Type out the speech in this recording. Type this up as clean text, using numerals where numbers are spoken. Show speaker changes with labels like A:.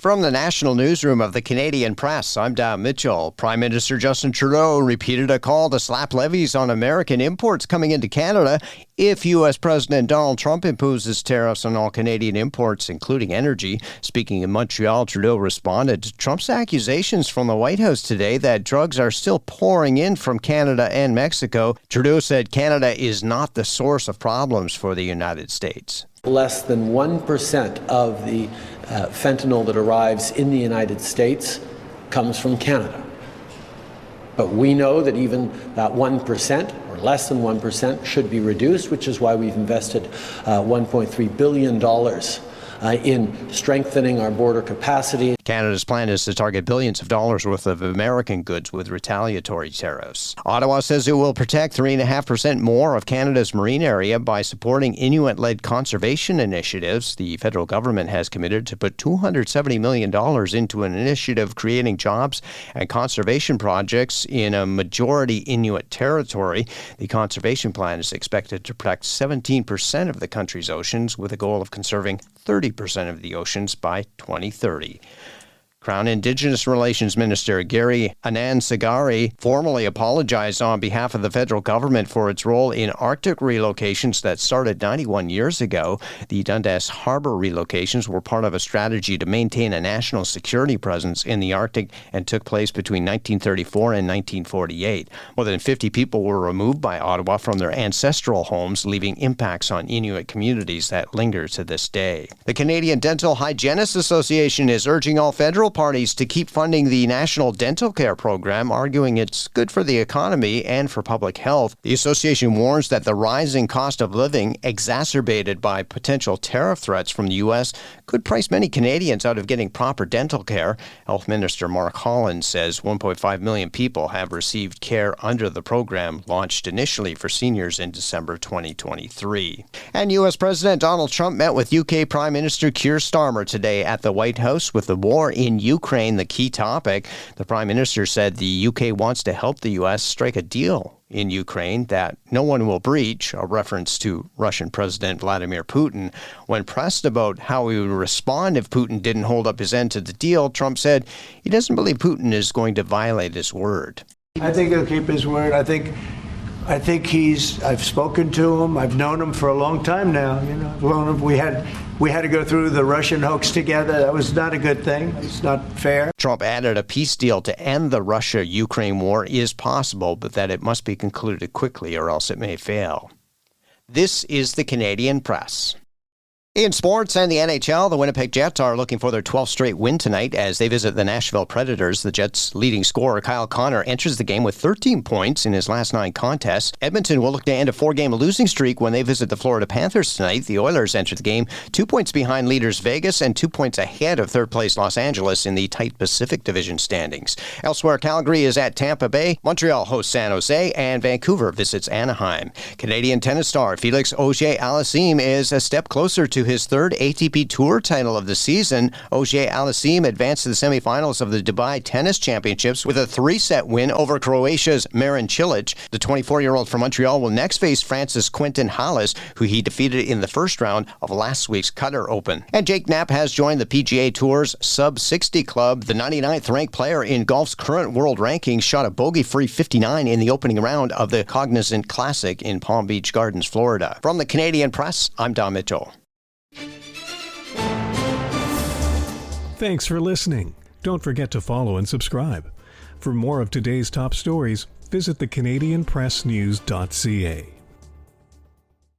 A: From the national newsroom of the Canadian Press, I'm Don Mitchell. Prime Minister Justin Trudeau repeated a call to slap levies on American imports coming into Canada if U.S. President Donald Trump imposes tariffs on all Canadian imports, including energy. Speaking in Montreal, Trudeau responded to Trump's accusations from the White House today that drugs are still pouring in from Canada and Mexico. Trudeau said Canada is not the source of problems for the United States.
B: Less than 1% of the fentanyl that arrives in the United States comes from Canada. But we know that even that 1% or less than 1% should be reduced, which is why we've invested $1.3 billion in strengthening our border capacity.
A: Canada's plan is to target billions of dollars worth of American goods with retaliatory tariffs. Ottawa says it will protect 3.5% more of Canada's marine area by supporting Inuit-led conservation initiatives. The federal government has committed to put $270 million into an initiative creating jobs and conservation projects in a majority Inuit territory. The conservation plan is expected to protect 17% of the country's oceans with a goal of conserving 30% of the oceans by 2030. Crown Indigenous Relations Minister Gary Anand-Sagari formally apologized on behalf of the federal government for its role in Arctic relocations that started 91 years ago. The Dundas Harbor relocations were part of a strategy to maintain a national security presence in the Arctic and took place between 1934 and 1948. More than 50 people were removed by Ottawa from their ancestral homes, leaving impacts on Inuit communities that linger to this day. The Canadian Dental Hygienists Association is urging all federal parties to keep funding the National Dental Care Program, arguing it's good for the economy and for public health. The association warns that the rising cost of living, exacerbated by potential tariff threats from the U.S., could price many Canadians out of getting proper dental care. Health Minister Mark Holland says 1.5 million people have received care under the program, launched initially for seniors in December 2023. And U.S. President Donald Trump met with UK Prime Minister Keir Starmer today at the White House, with the war in Ukraine the key topic. The Prime Minister said the UK wants to help the U.S. strike a deal in Ukraine that no one will breach, a reference to Russian President Vladimir Putin. When pressed about how he would respond if Putin didn't hold up his end to the deal, Trump said he doesn't believe Putin is going to violate his word.
C: I think he'll keep his word. I think I've spoken to him. I've known him for a long time now. I've known him. We had to go through the Russian hoax together. That was not a good thing. It's not fair.
A: Trump added a peace deal to end the Russia-Ukraine war is possible, but that it must be concluded quickly or else it may fail. This is the Canadian Press. In sports and the NHL, the Winnipeg Jets are looking for their 12th straight win tonight as they visit the Nashville Predators. The Jets' leading scorer, Kyle Connor, enters the game with 13 points in his last 9 contests. Edmonton will look to end a 4-game losing streak when they visit the Florida Panthers tonight. The Oilers enter the game 2 points behind leaders Vegas and 2 points ahead of third-place Los Angeles in the tight Pacific Division standings. Elsewhere, Calgary is at Tampa Bay, Montreal hosts San Jose, and Vancouver visits Anaheim. Canadian tennis star Felix Auger-Aliassime is a step closer to his third ATP Tour title of the season. Auger-Aliassime advanced to the semifinals of the Dubai Tennis Championships with a 3-set win over Croatia's Marin Cilic. The 24-year-old from Montreal will next face France's Quentin Halys, who he defeated in the first round of last week's Qatar Open. And Jake Knapp has joined the PGA Tour's Sub-60 Club. The 99th ranked player in golf's current world rankings shot a bogey-free 59 in the opening round of the Cognizant Classic in Palm Beach Gardens, Florida. From the Canadian Press, I'm Don Mitchell.
D: Thanks for listening. Don't forget to follow and subscribe. For more of today's top stories, visit thecanadianpressnews.ca.